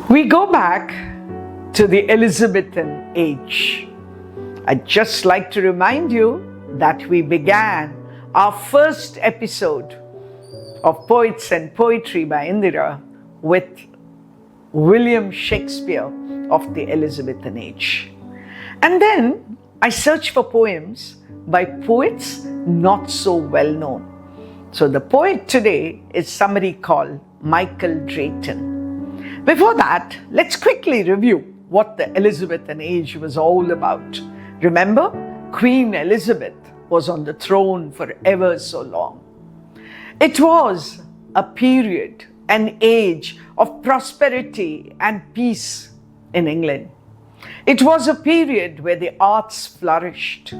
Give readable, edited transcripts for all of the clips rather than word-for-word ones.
We go back to the Elizabethan age. I'd just like to remind you that we began our first episode of Poets and Poetry by Indira with William Shakespeare of the Elizabethan age. And then I searched for poems by poets not so well known. So the poet today is somebody called Michael Drayton. Before that, let's quickly review what the Elizabethan age was all about. Remember, Queen Elizabeth was on the throne for ever so long. It was a period, an age of prosperity and peace in England. It was a period where the arts flourished,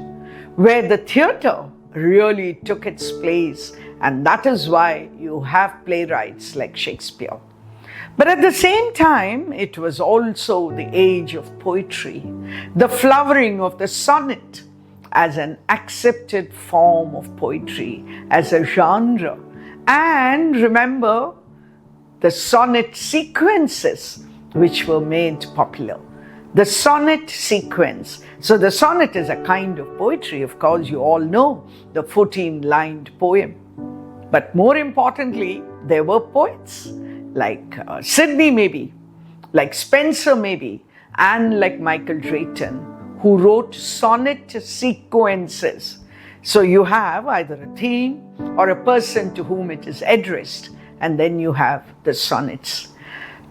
where the theatre really took its place, and that is why you have playwrights like Shakespeare. But at the same time, it was also the age of poetry, the flowering of the sonnet as an accepted form of poetry, as a genre. And remember, the sonnet sequences which were made popular. The sonnet sequence. So the sonnet is a kind of poetry, of course, you all know, the 14-lined poem. But more importantly, there were poets like Sidney maybe, like Spenser maybe, and like Michael Drayton, who wrote sonnet sequences. So you have either a theme or a person to whom it is addressed, and then you have the sonnets.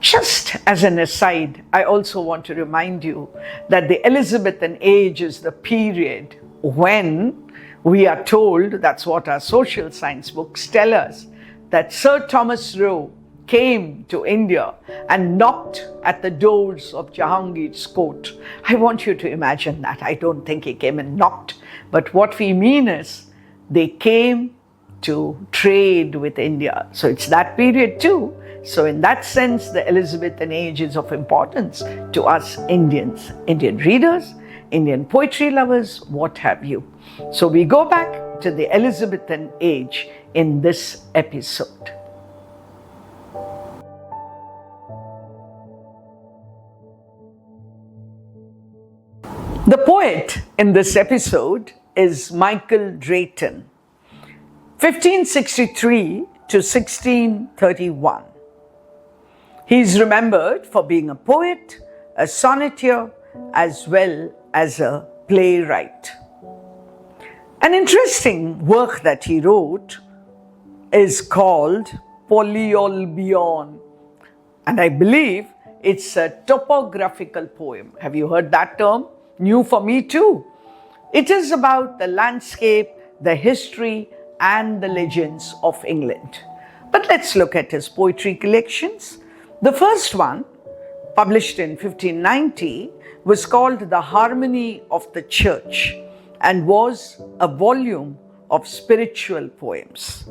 Just as an aside, I also want to remind you that the Elizabethan age is the period when we are told, that's what our social science books tell us, that Sir Thomas Roe came to India and knocked at the doors of Jahangir's court. I want you to imagine that. I don't think he came and knocked, but what we mean is they came to trade with India. So it's that period too. So in that sense, the Elizabethan age is of importance to us Indians, Indian readers, Indian poetry lovers, what have you. So we go back to the Elizabethan age in this episode. The poet in this episode is Michael Drayton, 1563 to 1631. He is remembered for being a poet, a sonneteer, as well as a playwright. An interesting work that he wrote is called Polyolbion, and I believe it's a topographical poem. Have you heard that term? New for me too. It is about the landscape, the history, and the legends of England. But let's look at his poetry collections. The first one, published in 1590, was called The Harmony of the Church and was a volume of spiritual poems.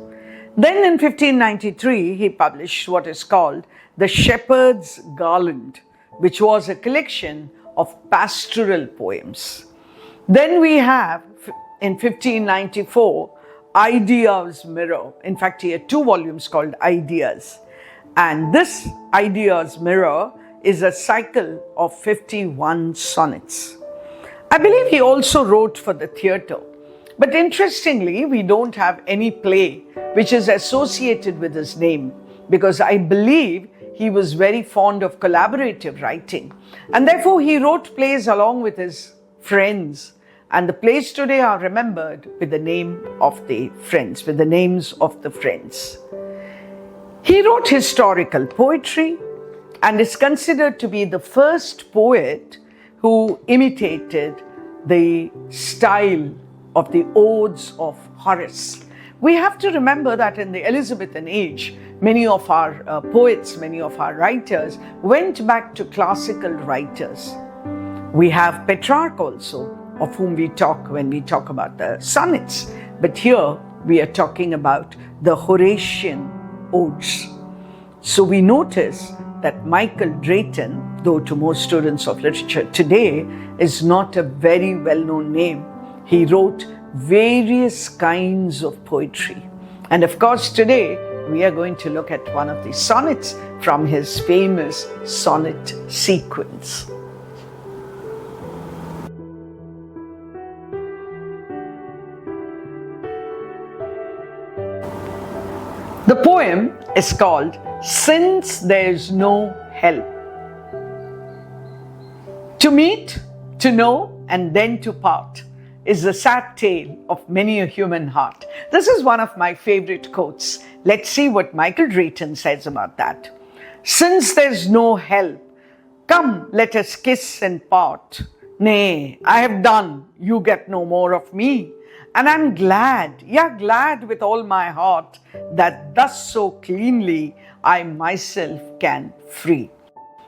Then in 1593, he published what is called The Shepherd's Garland, which was a collection of pastoral poems. Then we have, in 1594, Ideas Mirror. In fact, he had two volumes called Ideas. And this Ideas Mirror is a cycle of 51 sonnets. I believe he also wrote for the theatre. But interestingly, we don't have any play which is associated with his name, because I believe he was very fond of collaborative writing. And therefore, he wrote plays along with his friends. And the plays today are remembered with the name of the friends, with the names of the friends. He wrote historical poetry and is considered to be the first poet who imitated the style of the odes of Horace. We have to remember that in the Elizabethan age, many of our poets, many of our writers went back to classical writers. We have Petrarch also, of whom we talk when we talk about the sonnets. But here we are talking about the Horatian odes. So we notice that Michael Drayton, though to most students of literature today, is not a very well-known name. He wrote various kinds of poetry. And of course today, we are going to look at one of the sonnets from his famous sonnet sequence. The poem is called Since There's No Help. To meet, to know, and then to part is the sad tale of many a human heart. This is one of my favorite quotes. Let's see what Michael Drayton says about that. Since there's no help, come let us kiss and part. Nay, I have done, you get no more of me. And I'm glad, glad with all my heart, that thus so cleanly I myself can free.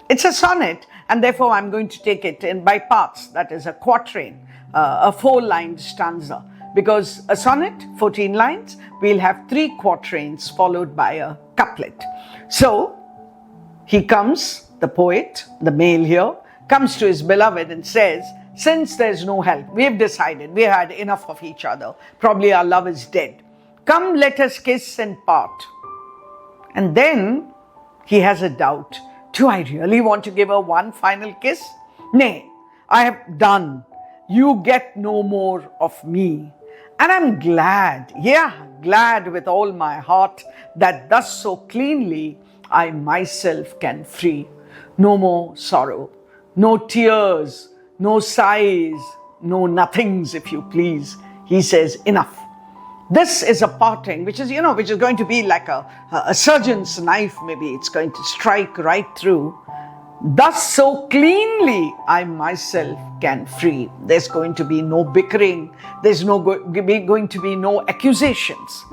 It's a sonnet, and therefore I'm going to take it in by parts. That is a quatrain, a 4-line stanza. Because a sonnet, 14 lines, we'll have 3 quatrains followed by a couplet. So he comes, the poet, the male here, comes to his beloved and says, since there's no help, we've decided, we had enough of each other. Probably our love is dead. Come, let us kiss and part. And then he has a doubt. Do I really want to give her one final kiss? Nay, I have done. You get no more of me. And I'm glad, glad with all my heart, that thus so cleanly I myself can free. No more sorrow, no tears, no sighs, no nothings, if you please. He says, enough. This is a parting, which is going to be like a surgeon's knife, maybe. It's going to strike right through. Thus so cleanly I myself can free. There's going to be no bickering. There's going to be no accusations.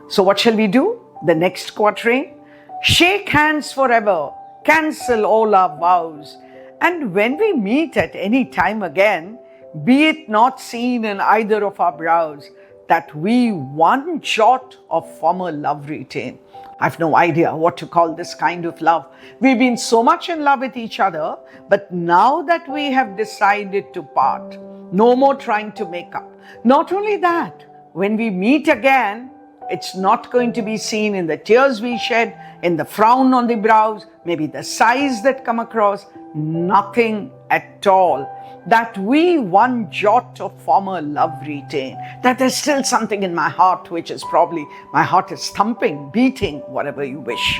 So what shall we do? The next quatrain. Shake hands forever, cancel all our vows. And when we meet at any time again, be it not seen in either of our brows, that we one jot of former love retain. I've no idea what to call this kind of love. We've been so much in love with each other, but now that we have decided to part, no more trying to make up. Not only that, when we meet again, it's not going to be seen in the tears we shed, in the frown on the brows, maybe the sighs that come across, nothing at all. That we one jot of former love retain. That there's still something in my heart which is probably, my heart is thumping, beating, whatever you wish.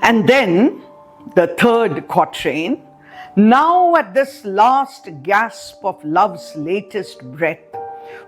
And then the third quatrain. Now at this last gasp of love's latest breath,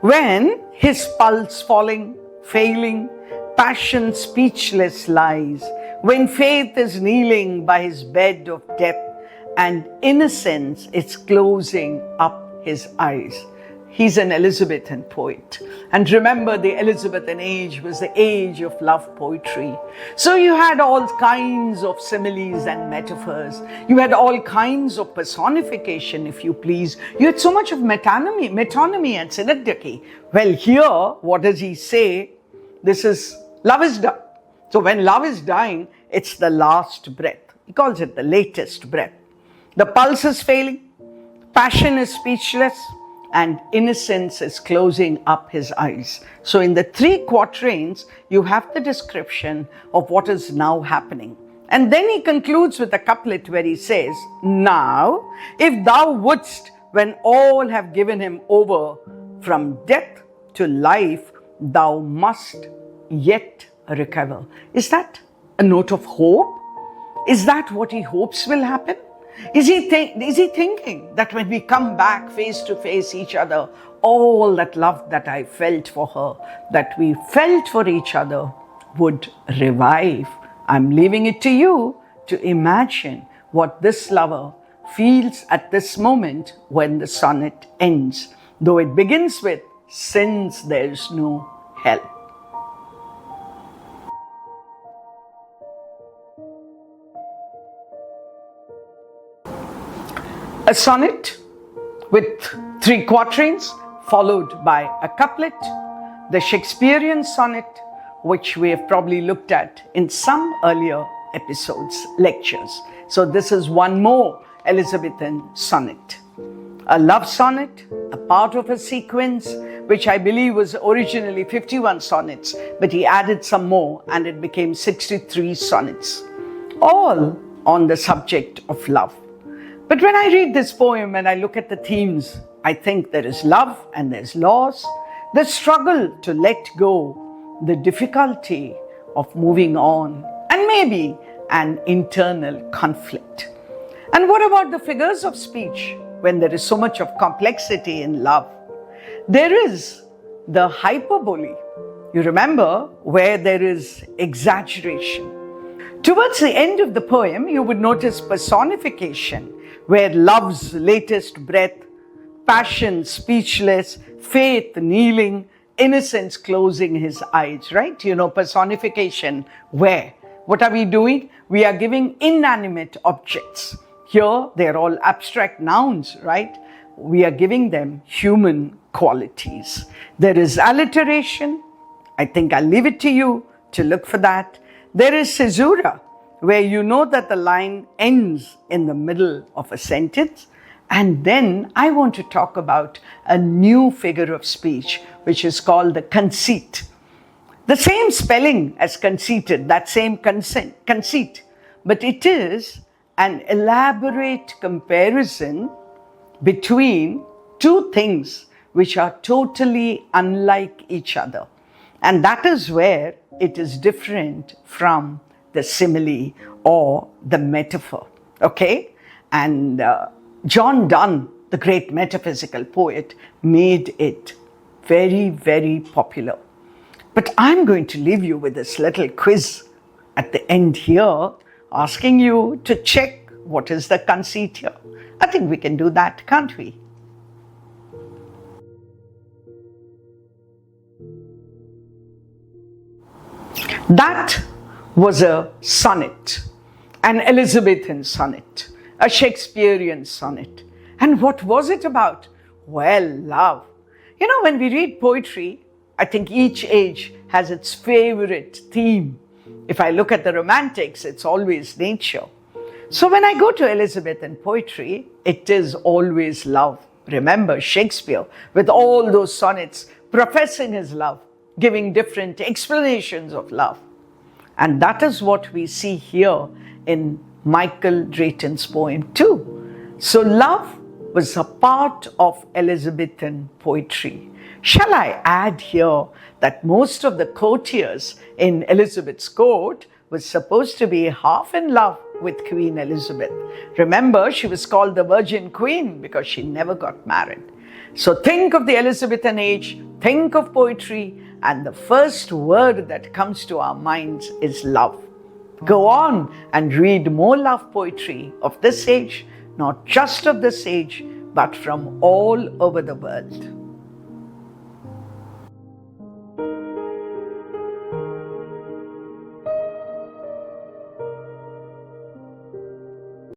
when his pulse falling, failing, passion speechless lies, when faith is kneeling by his bed of death, and innocence is closing up his eyes. He's an Elizabethan poet. And remember, the Elizabethan age was the age of love poetry. So you had all kinds of similes and metaphors. You had all kinds of personification, if you please. You had so much of metonymy and synecdoche. Well, here, what does he say? This is, love is done. So when love is dying, it's the last breath. He calls it the latest breath. The pulse is failing, passion is speechless, and innocence is closing up his eyes. So in the 3 quatrains, you have the description of what is now happening. And then he concludes with a couplet where he says, now, if thou wouldst, when all have given him over, from death to life, thou must yet recover. Is that a note of hope? Is that what he hopes will happen? Is he thinking that when we come back face to face each other, all that love that I felt for her, that we felt for each other, would revive? I'm leaving it to you to imagine what this lover feels at this moment when the sonnet ends, though it begins with, since there's no help. A sonnet with 3 quatrains followed by a couplet, the Shakespearean sonnet, which we have probably looked at in some earlier episodes, lectures. So this is one more Elizabethan sonnet. A love sonnet, a part of a sequence which I believe was originally 51 sonnets, but he added some more and it became 63 sonnets, all on the subject of love. But when I read this poem and I look at the themes, I think there is love and there's loss, the struggle to let go, the difficulty of moving on, and maybe an internal conflict. And what about the figures of speech when there is so much of complexity in love? There is the hyperbole, you remember, where there is exaggeration. Towards the end of the poem, you would notice personification, where love's latest breath, passion speechless, faith kneeling, innocence closing his eyes, right? Personification where? What are we doing? We are giving inanimate objects. Here, they're all abstract nouns, right? We are giving them human qualities. There is alliteration. I think I'll leave it to you to look for that. There is caesura, where you know that the line ends in the middle of a sentence. And then I want to talk about a new figure of speech, which is called the conceit. The same spelling as conceited, that same conceit, but it is an elaborate comparison between two things which are totally unlike each other. And that is where it is different from the simile or the metaphor, okay? And John Donne, the great metaphysical poet, made it very, very popular. But I'm going to leave you with this little quiz at the end here, asking you to check what is the conceit here. I think we can do that, can't we? That was a sonnet, an Elizabethan sonnet, a Shakespearean sonnet. And what was it about? Well, love. When we read poetry, I think each age has its favorite theme. If I look at the Romantics, it's always nature. So when I go to Elizabethan poetry, it is always love. Remember Shakespeare with all those sonnets professing his love, giving different explanations of love. And that is what we see here in Michael Drayton's poem too. So love was a part of Elizabethan poetry. Shall I add here that most of the courtiers in Elizabeth's court was supposed to be half in love with Queen Elizabeth. Remember, she was called the Virgin Queen because she never got married. So think of the Elizabethan age, think of poetry, and the first word that comes to our minds is love. Go on and read more love poetry of this age, not just of this age, but from all over the world.